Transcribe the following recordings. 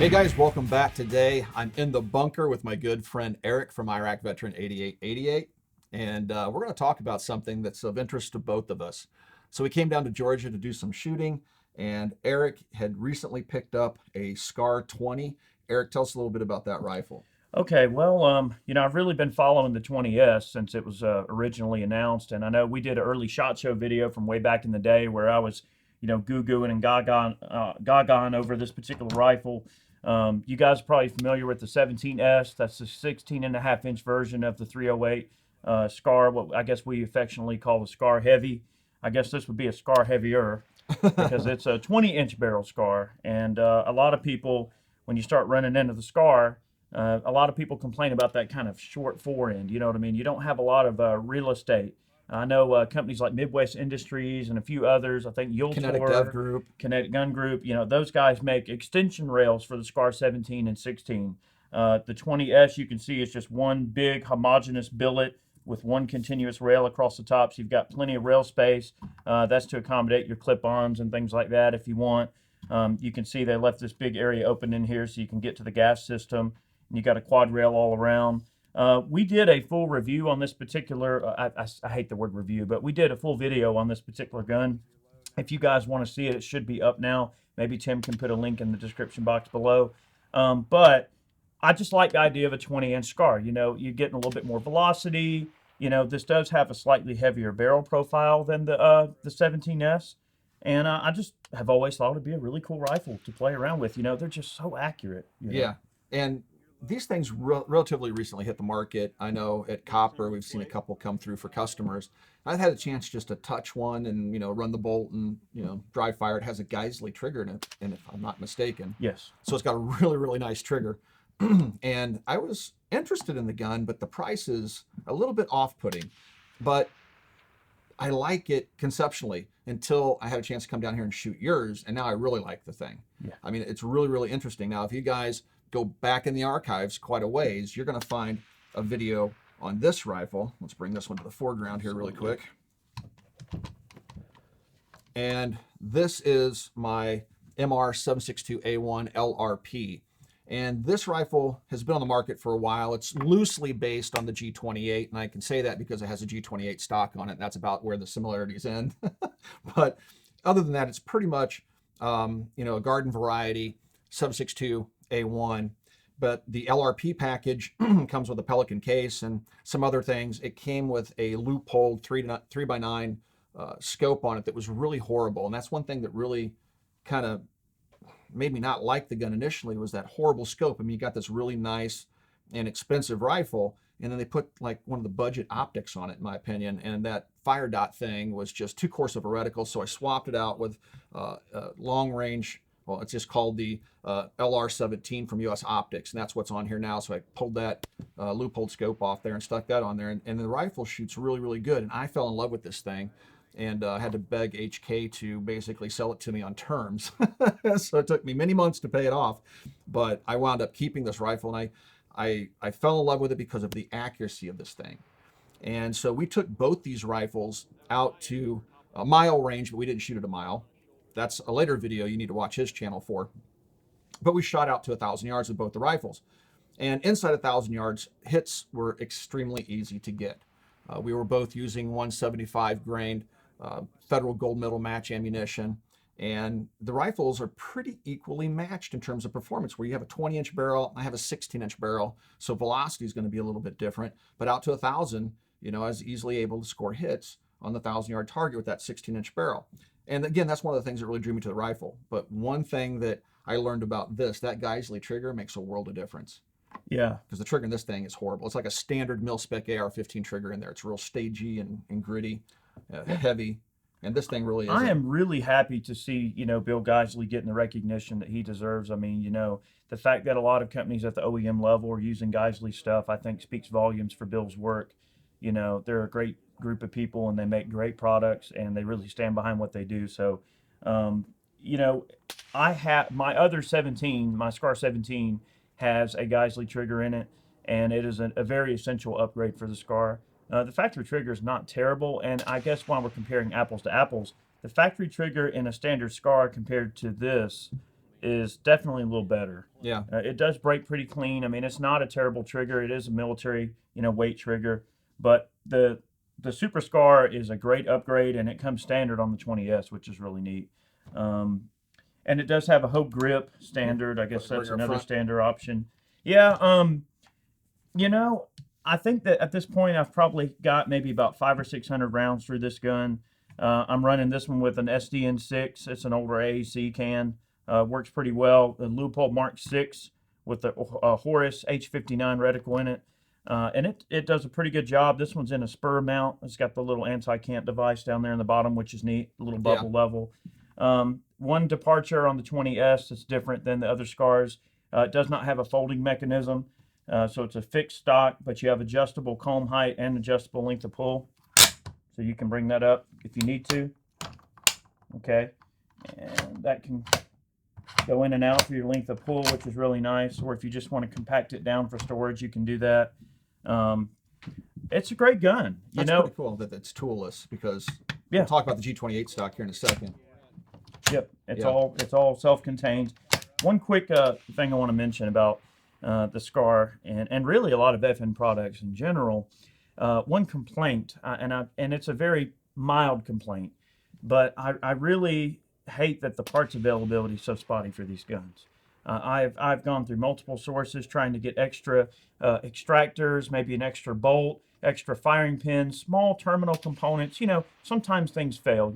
Hey guys, welcome back. Today I'm in the bunker with my good friend Eric from Iraq Veteran 8888, and we're going to talk about something that's of interest to both of us. So we came down to Georgia to do some shooting, and Eric had recently picked up a Scar 20. Eric, tell us a little bit about that rifle. Okay, well, I've really been following the 20S since it was originally announced, and I know we did an early SHOT Show video from way back in the day where I was, goo-gooing and gaga over this particular rifle. You guys are probably familiar with the 17S. That's the 16.5-inch version of the 308 Scar, what I guess we affectionately call the Scar Heavy. I guess this would be a Scar Heavier because it's a 20-inch barrel Scar, and a lot of people, when you start running into the Scar, a lot of people complain about that kind of short forend. You know what I mean? You don't have a lot of real estate. I know companies like Midwest Industries and a few others. I think Kinetic Dev Yultor, Group. Kinetic Gun Group. Those guys make extension rails for the SCAR 17 and 16. The 20S, you can see, is just one big homogeneous billet with one continuous rail across the top. So you've got plenty of rail space. That's to accommodate your clip-ons and things like that if you want. You can see they left this big area open in here so you can get to the gas system. And you got a quad rail all around. We did a full review on this particular, I hate the word review, but we did a full video on this particular gun. If you guys want to see it, it should be up now. Maybe Tim can put a link in the description box below. But I just like the idea of a 20-inch Scar. You're getting a little bit more velocity. This does have a slightly heavier barrel profile than the 17S. And I just have always thought it'd be a really cool rifle to play around with. They're just so accurate. Yeah, and these things relatively recently hit the market. I know at Copper we've seen a couple come through for customers. I've had a chance just to touch one and run the bolt and dry fire. It has a Geisley trigger in it, and if I'm not mistaken, Yes. so it's got a really nice trigger. And I was interested in the gun, but the price is a little bit off-putting. But I like it conceptually until I had a chance to come down here and shoot yours, and now I really like the thing. Yeah. I mean, it's really interesting. Now, if you guys go back in the archives quite a ways, you're going to find a video on this rifle. Let's bring this one to the foreground here really quick. And this is my MR762A1 LRP. And this rifle has been on the market for a while. It's loosely based on the G28, and I can say that because it has a G28 stock on it, and that's about where the similarities end. But other than that, it's pretty much a garden variety 762A1. But the LRP package comes with a Pelican case and some other things. It came with a loopholed 3x9 scope on it that was really horrible, and that's one thing that really kind of made me not like the gun initially, was that horrible scope. I mean, you got this really nice and expensive rifle, and then they put like one of the budget optics on it, in my opinion, and that fire dot thing was just too coarse of a reticle, so I swapped it out with long range. Well, it's just called the LR17 from US Optics, and that's what's on here now. So I pulled that loophole scope off there and stuck that on there, and the rifle shoots really good, and I fell in love with this thing. And I had to beg HK to basically sell it to me on terms. So it took me many months to pay it off, but I wound up keeping this rifle, and I fell in love with it because of the accuracy of this thing. And so we took both these rifles out to a mile range, but we didn't shoot at a mile. That's a later video you need to watch his channel for. But we shot out to 1,000 yards with both the rifles. And inside 1,000 yards, hits were extremely easy to get. We were both using 175 grain federal gold medal match ammunition, and the rifles are pretty equally matched in terms of performance, where you have a 20-inch barrel, I have a 16-inch barrel, so velocity is going to be a little bit different, but out to 1,000, I was easily able to score hits on the 1,000-yard target with that 16-inch barrel. And again, that's one of the things that really drew me to the rifle. But one thing that I learned about this, that Geisley trigger makes a world of difference. Yeah. Because the trigger in this thing is horrible. It's like a standard mil-spec AR-15 trigger in there. It's real stagey and gritty. Heavy, and this thing really is. I am really happy to see Bill Geisley getting the recognition that he deserves. I mean, the fact that a lot of companies at the OEM level are using Geisley stuff, I think speaks volumes for Bill's work. They're a great group of people, and they make great products, and they really stand behind what they do. So, I have my other 17, my SCAR 17 has a Geisley trigger in it, and it is a very essential upgrade for the SCAR. The factory trigger is not terrible, and I guess while we're comparing apples to apples, the factory trigger in a standard SCAR compared to this is definitely a little better. Yeah. It does break pretty clean. I mean, it's not a terrible trigger. It is a military, weight trigger, but the Super Scar is a great upgrade, and it comes standard on the 20S, which is really neat. And it does have a Hope grip standard. I guess that's another standard option. Yeah. I think that at this point I've probably got maybe about 500 or 600 rounds through this gun. I'm running this one with an SDN6. It's an older AAC can. Works pretty well. The Leupold Mark 6 with the Horus H59 reticle in it. And it does a pretty good job. This one's in a spur mount. It's got the little anti-cant device down there in the bottom, which is neat, a little bubble level. One departure on the 20S that's different than the other Scars. It does not have a folding mechanism. So it's a fixed stock, but you have adjustable comb height and adjustable length of pull. So you can bring that up if you need to. Okay. And that can go in and out for your length of pull, which is really nice. Or if you just want to compact it down for storage, you can do that. It's a great gun. That's pretty cool that it's toolless, because we'll talk about the G28 stock here in a second. Yep. It's all self-contained. One quick thing I want to mention about the Scar and really a lot of FN products in general. One complaint, and it's a very mild complaint, but I really hate that the parts availability is so spotty for these guns. I've gone through multiple sources trying to get extra extractors, maybe an extra bolt, extra firing pins, small terminal components. Sometimes things fail.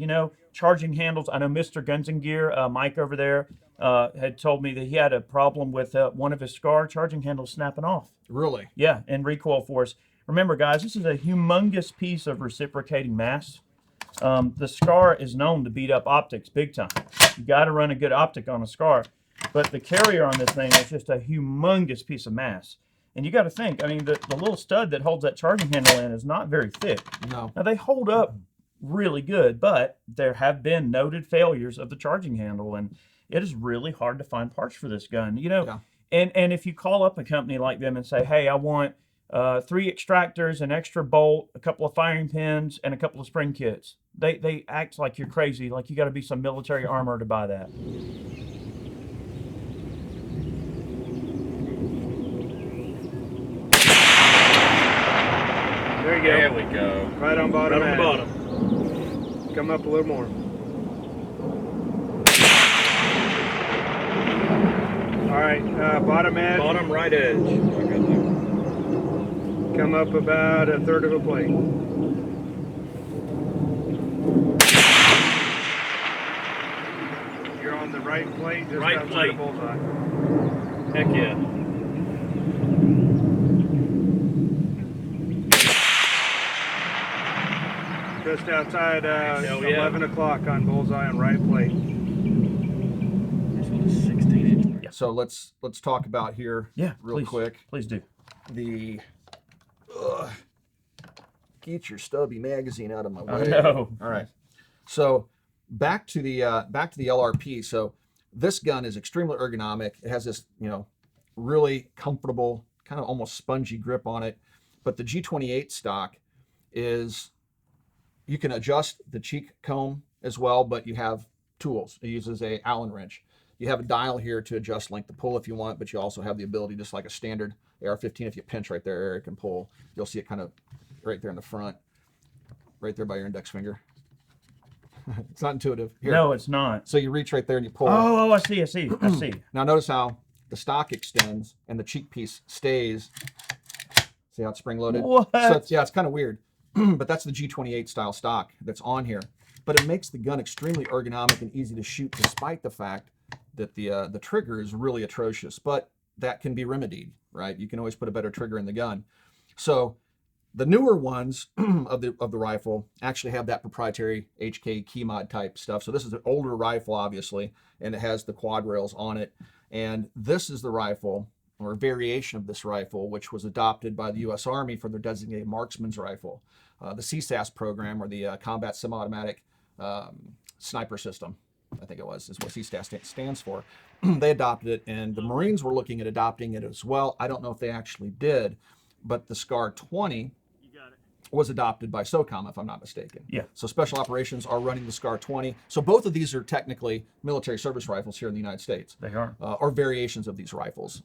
Charging handles. I know Mr. Guns and Gear, Mike over there, had told me that he had a problem with one of his Scar charging handles snapping off. Really? Yeah, and recoil force. Remember, guys, this is a humongous piece of reciprocating mass. The Scar is known to beat up optics big time. You got to run a good optic on a Scar. But the carrier on this thing is just a humongous piece of mass. And you got to think, the little stud that holds that charging handle in is not very thick. No. Now, they hold up really good, but there have been noted failures of the charging handle, and it is really hard to find parts for this gun. And if you call up a company like them and say, hey, I want 3 extractors, an extra bolt, a couple of firing pins, and a couple of spring kits, they act like you're crazy, like you got to be some military armor to buy that. There you go. There we go. Right on bottom. Right on the bottom. Come up a little more. All right, bottom edge. Bottom right edge. Come up about a third of a plate. You're on the right plate, just right outside plate. the bullseye. Heck yeah. Just outside 11 o'clock on bullseye on right plate. This one is 16 inch. So let's talk about here real quick. Please do. Get your stubby magazine out of my way. I know. All right. So back to the LRP. So this gun is extremely ergonomic. It has this, really comfortable, kind of almost spongy grip on it. But the G28 stock is, you can adjust the cheek comb as well, but you have tools. It uses a Allen wrench. You have a dial here to adjust length of pull if you want, but you also have the ability, just like a standard AR-15, if you pinch right there, it can pull. You'll see it kind of right there in the front, right there by your index finger. It's not intuitive. Here. No, it's not. So you reach right there and you pull. Oh, I see. Now notice how the stock extends and the cheek piece stays. See how it's spring loaded? What? So it's kind of weird. But that's the G28 style stock that's on here. But it makes the gun extremely ergonomic and easy to shoot, despite the fact that the trigger is really atrocious. But that can be remedied, right? You can always put a better trigger in the gun. So the newer ones of the rifle actually have that proprietary HK Keymod type stuff. So this is an older rifle, obviously, and it has the quad rails on it. And this is the rifle, or a variation of this rifle, which was adopted by the U.S. Army for their designated marksman's rifle. The CSAS program, or the Combat Semi-Automatic Sniper System, I think it was, is what CSAS stands for. They adopted it, and the Marines were looking at adopting it as well. I don't know if they actually did, but the SCAR 20 was adopted by SOCOM, if I'm not mistaken. Yeah. So Special Operations are running the SCAR 20. So both of these are technically military service rifles here in the United States. They are. Or variations of these rifles.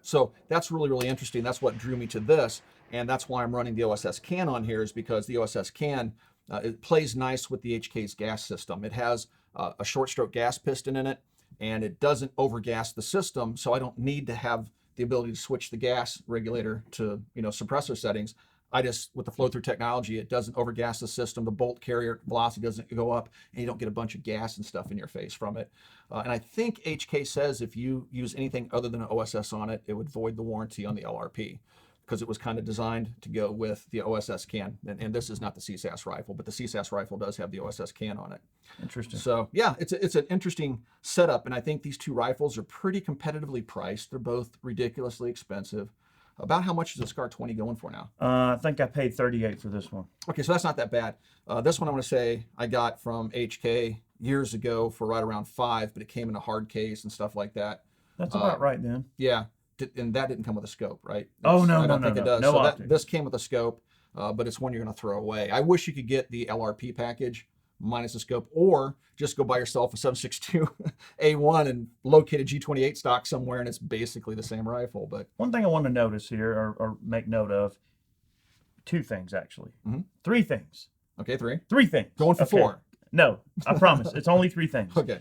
So that's really, really interesting. That's what drew me to this. And that's why I'm running the OSS can on here, is because the OSS can, it plays nice with the HK's gas system. It has a short stroke gas piston in it, and it doesn't overgas the system. So I don't need to have the ability to switch the gas regulator to, suppressor settings. I just, with the flow through technology, it doesn't overgas the system. The bolt carrier velocity doesn't go up, and you don't get a bunch of gas and stuff in your face from it. And I think HK says if you use anything other than an OSS on it, it would void the warranty on the LRP, because it was kind of designed to go with the OSS can. And this is not the CSAS rifle, but the CSAS rifle does have the OSS can on it. Interesting. So yeah, it's an interesting setup, and I think these two rifles are pretty competitively priced. They're both ridiculously expensive. About how much is the SCAR 20 going for now? I think I paid $38 for this one. Okay, so that's not that bad. This one I want to say I got from HK years ago for right around $5, but it came in a hard case and stuff like that. That's about right then. Yeah, and that didn't come with a scope, right? Oh, no, I don't no, think no, it does. no So optic. this came with a scope, but it's one you're going to throw away. I wish you could get the LRP package minus the scope, or just go buy yourself a 762A1 and locate a G28 stock somewhere, and it's basically the same rifle. But One thing I want to notice here, or make note of, two things actually. Mhm. Three things. okay, 3. Three things. Going for Okay. 4. No, I promise. It's only three things. Okay.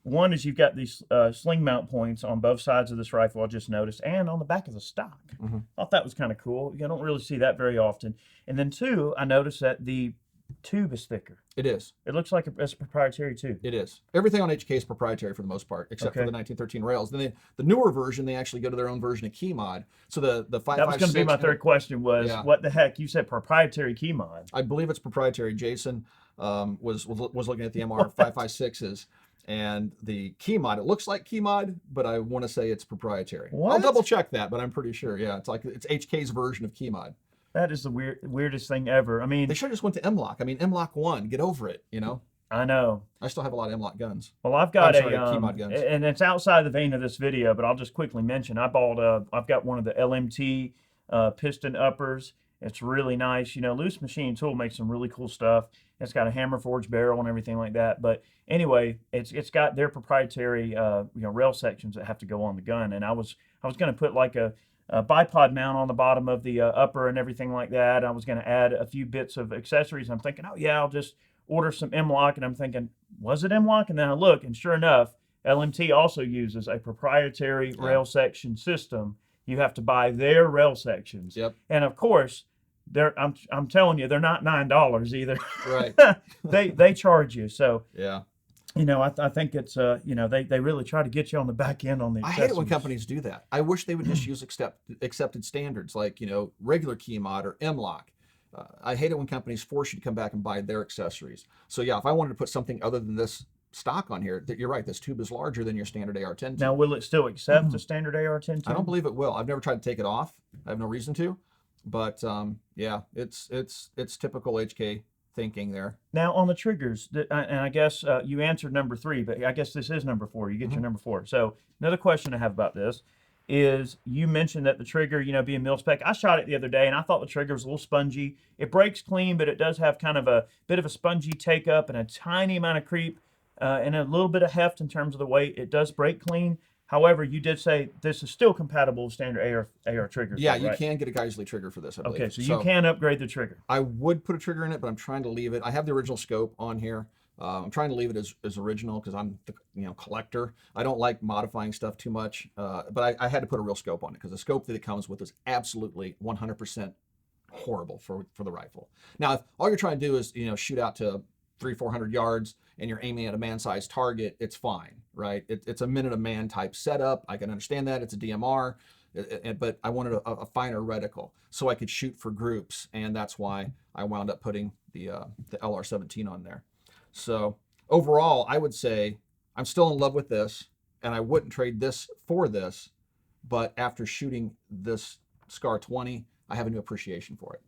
One is you've got these sling mount points on both sides of this rifle, I just noticed, and on the back of the stock. Mhm. Thought that was kind of cool. You don't really see that very often. And then two, I noticed that the tube is thicker. It is. It looks like it's a proprietary tube. It is. Everything on HK is proprietary for the most part, except for Okay. the 1913 rails. Then the newer version, they actually go to their own version of Keymod. So the 556. That was going to be my third question was, Yeah. what the heck? You said proprietary Keymod. I believe it's proprietary. Jason was looking at the MR556s and the Keymod. It looks like Keymod, but I want to say it's proprietary. I'll What? double check that, but I'm pretty sure. Yeah, it's HK's version of Keymod. That is the weirdest thing ever. I mean, They should have just went to M-Lock. I mean, M-Lock 1, get over it, I know. I still have a lot of M-Lock guns. Well, I've got I'm sorry, a, Keymod guns. and it's outside the vein of this video, but I'll just quickly mention, I've got one of the LMT piston uppers. It's really nice. Loose Machine Tool makes some really cool stuff. It's got a hammer forged barrel and everything like that. But anyway, it's got their proprietary, rail sections that have to go on the gun. And I was going to put like a bipod mount on the bottom of the upper and everything like that. I was going to add a few bits of accessories. I'm thinking, oh yeah, I'll just order some M-Lock. And I'm thinking, was it M-Lock? And then I look, and sure enough, LMT also uses a proprietary rail section system. You have to buy their rail sections. Yep. And of course, I'm telling you, they're not $9 either. Right. they charge you. So Yeah. I think it's they really try to get you on the back end on the I hate it when accessories. companies do that. I wish they would just use accepted standards like, regular Keymod or M-Lock. I hate it when companies force you to come back and buy their accessories. So yeah, if I wanted to put something other than this stock on here, you're right, this tube is larger than your standard AR-10 tube. Now, will it still accept the standard AR-10 I don't believe it will. I've never tried to take it off. I have no reason to. But yeah, it's typical HK thinking there. Now, on the triggers, and I guess you answered number 3, but I guess this is number 4. You get your number 4. So another question I have about this is you mentioned that the trigger, being mil spec. I shot it the other day, and I thought the trigger was a little spongy. It breaks clean, but it does have kind of a bit of a spongy take up and a tiny amount of creep and a little bit of heft in terms of the weight. It does break clean. However, you did say this is still compatible with standard AR triggers. Yeah, right? you can get a Geisley trigger for this, I believe. Okay, so you can upgrade the trigger. I would put a trigger in it, but I'm trying to leave it. I have the original scope on here. I'm trying to leave it as original because I'm the collector. I don't like modifying stuff too much, but I had to put a real scope on it because the scope that it comes with is absolutely 100% horrible for the rifle. Now, if all you're trying to do is shoot out to 300-400 yards and you're aiming at a man-sized target, it's fine, right? It's a minute a man type setup. I can understand that. It's a DMR, but I wanted a finer reticle so I could shoot for groups, and that's why I wound up putting the LR17 on there. So overall, I would say I'm still in love with this, and I wouldn't trade this for this, but after shooting this SCAR 20, I have a new appreciation for it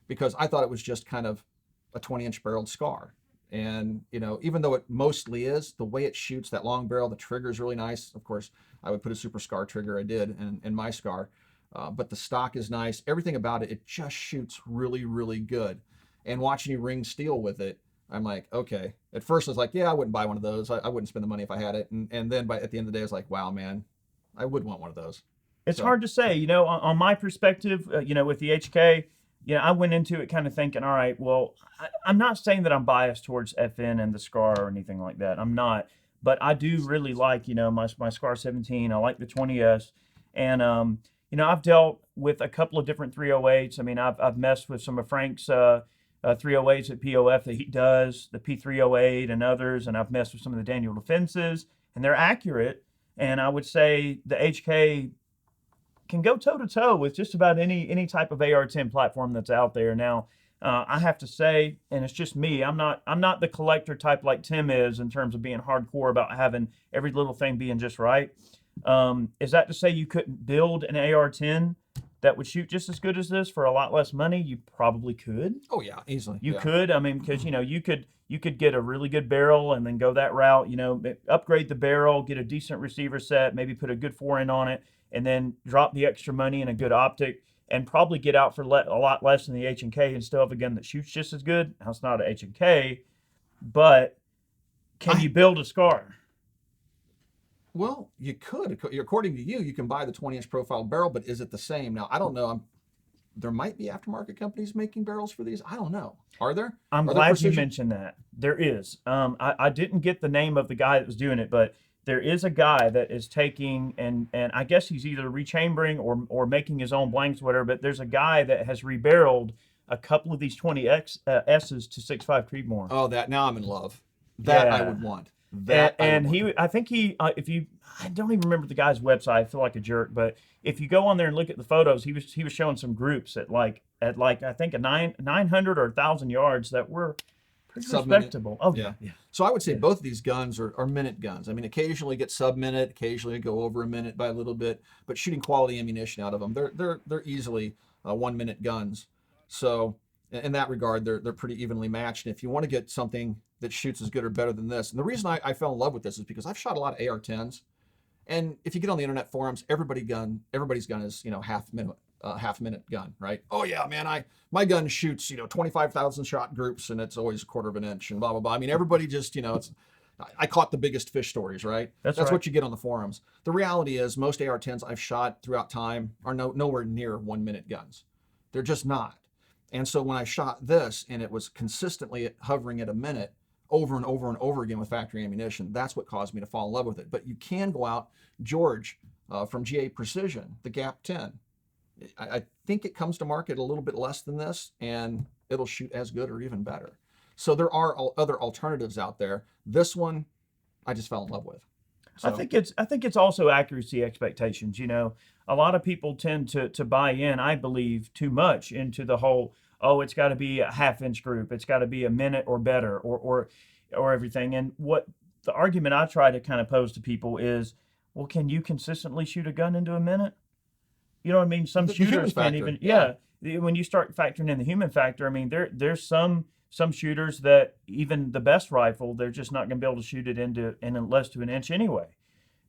because I thought it was just kind of a 20-inch barreled SCAR. And, even though it mostly is, the way it shoots, that long barrel, the trigger is really nice. Of course, I would put a Super SCAR trigger. I did in my SCAR. but the stock is nice. Everything about it just shoots really, really good. And watching you ring steel with it, I'm like, okay. At first, I was like, yeah, I wouldn't buy one of those. I wouldn't spend the money if I had it. And then at the end of the day, I was like, wow, man, I would want one of those. It's So, hard to say, on my perspective, with the HK, I went into it kind of thinking, all right, well, I'm not saying that I'm biased towards FN and the SCAR or anything like that. I'm not, but I do really like, my SCAR 17. I like the 20S, and I've dealt with a couple of different 308s. I mean, I've messed with some of Frank's 308s at POF that he does, the P308 and others, and I've messed with some of the Daniel Defenses, and they're accurate. And I would say the HK can go toe to toe with just about any type of AR-10 platform that's out there. Now, I have to say, and it's just me, I'm not the collector type like Tim is in terms of being hardcore about having every little thing being just right. Is that to say you couldn't build an AR-10 that would shoot just as good as this for a lot less money? You probably could. oh yeah, easily. You Yeah. could. I mean, because you could get a really good barrel and then go that route. Upgrade the barrel, get a decent receiver set, maybe put a good forend on it, and then drop the extra money in a good optic, and probably get out for a lot less than the H&K and still have a gun that shoots just as good. Now, it's not an H&K, but can you build a SCAR? Well, you could. According to you, you can buy the 20-inch profile barrel, but is it the same? Now, I don't know. There might be aftermarket companies making barrels for these. I don't know. Are there? I'm Are there glad you precision? mentioned that. There is. I didn't get the name of the guy that was doing it, but there is a guy that is taking, and I guess he's either rechambering or making his own blanks, whatever. But there's a guy that has rebarreled a couple of these 20S's to 6.5 Creedmoor. Oh, that now I'm in love. That I Yeah. would want. That And I would want. I think I don't even remember the guy's website. I feel like a jerk, but if you go on there and look at the photos, he was showing some groups at like I think a 900 or 1,000 yards that were pretty Sub-minute. respectable. Oh Yeah. yeah. So I would say both of these guns are minute guns. I mean, occasionally get sub-minute, occasionally go over a minute by a little bit, but shooting quality ammunition out of them, they're easily 1-minute guns. So in that regard, they're pretty evenly matched. And if you want to get something that shoots as good or better than this, and the reason I fell in love with this is because I've shot a lot of AR-10s, and if you get on the internet forums, everybody's gun is half minute gun, right? Oh yeah, man, my gun shoots 25,000 shot groups, and it's always a quarter of an inch, and blah blah blah. I mean, everybody just I caught the biggest fish stories, right? That's what right. you get on the forums. The reality is most AR-10s I've shot throughout time are nowhere near 1-minute guns. They're just not. And so when I shot this and it was consistently hovering at a minute over and over and over again with factory ammunition, that's what caused me to fall in love with it. But you can go out, George from GA Precision, the Gap 10. I think it comes to market a little bit less than this, and it'll shoot as good or even better. So there are other alternatives out there. This one, I just fell in love with. So, I think it's also accuracy expectations. A lot of people tend to buy in, I believe, too much into the whole, oh, it's got to be a half-inch group, it's got to be a minute or better, or everything. And what the argument I try to kind of pose to people is, well, can you consistently shoot a gun into a minute? You know what I mean? Some The human shooters can't factor, even. yeah. Yeah, when you start factoring in the human factor, I mean, there's some shooters that even the best rifle, they're just not going to be able to shoot it in less to an inch anyway.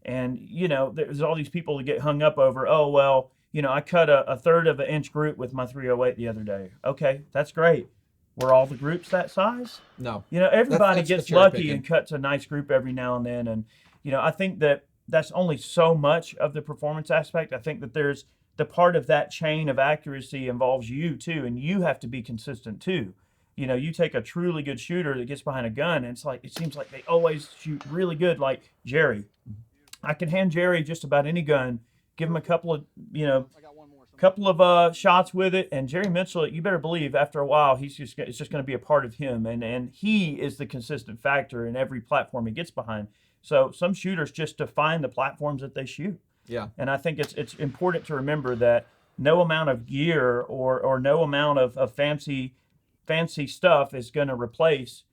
And there's all these people that get hung up over, oh well, I cut a third of an inch group with my 308 the other day. Okay, that's great. Were all the groups that size? no. Everybody That's the gets cherry lucky picking. and cuts a nice group every now and then. And I think that's only so much of the performance aspect. I think that there's the part of that chain of accuracy involves you too, and you have to be consistent too. You take a truly good shooter that gets behind a gun, and it seems like they always shoot really good. Like Jerry, I can hand Jerry just about any gun, give him a couple of shots with it, and Jerry Mitchell, you better believe after a while it's just going to be a part of him, and he is the consistent factor in every platform he gets behind. So some shooters just define the platforms that they shoot. Yeah. And I think it's important to remember that no amount of gear or no amount of fancy stuff is going to replace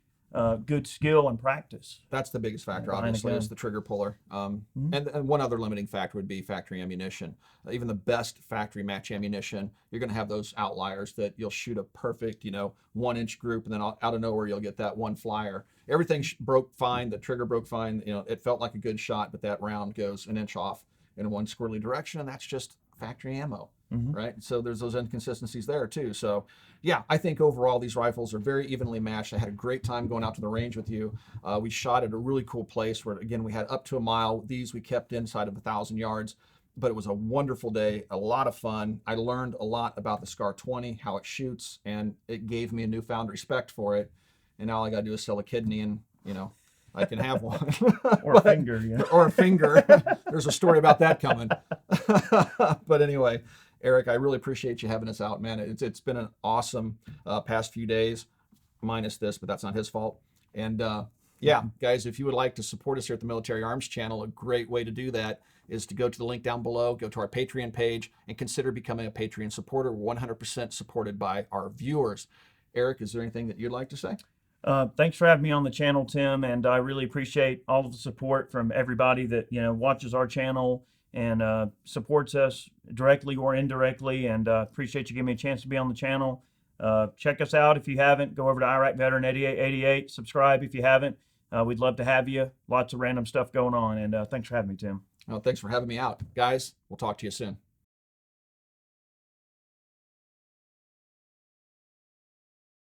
good skill and practice. That's the biggest factor, Behind a obviously, gun. is the trigger puller. And one other limiting factor would be factory ammunition. Even the best factory match ammunition, you're going to have those outliers that you'll shoot a perfect, 1-inch group, and then out of nowhere you'll get that one flyer. Everything broke fine. The trigger broke fine. It felt like a good shot, but that round goes an inch off in one squirrely direction, and that's just factory ammo, Mhm. right? So there's those inconsistencies there too. So yeah, I think overall these rifles are very evenly matched. I had a great time going out to the range with you. We shot at a really cool place where, again, we had up to a mile. These we kept inside of 1,000 yards, but it was a wonderful day, a lot of fun. I learned a lot about the SCAR 20, how it shoots, and it gave me a newfound respect for it. And now all I got to do is sell a kidney and, I can have one. Or a finger, yeah. Or a finger. There's a story about that coming. But anyway, Eric, I really appreciate you having us out, man. It's been an awesome past few days, minus this, but that's not his fault. And yeah, guys, if you would like to support us here at the Military Arms Channel, a great way to do that is to go to the link down below, go to our Patreon page, and consider becoming a Patreon supporter. We're 100% supported by our viewers. Eric, is there anything that you'd like to say? Thanks for having me on the channel, Tim, and I really appreciate all of the support from everybody that watches our channel and supports us directly or indirectly, and appreciate you giving me a chance to be on the channel. Check us out if you haven't. Go over to Iraq Veteran 8888. Subscribe if you haven't. We'd love to have you. Lots of random stuff going on, and thanks for having me, Tim. Well, thanks for having me out. Guys, we'll talk to you soon.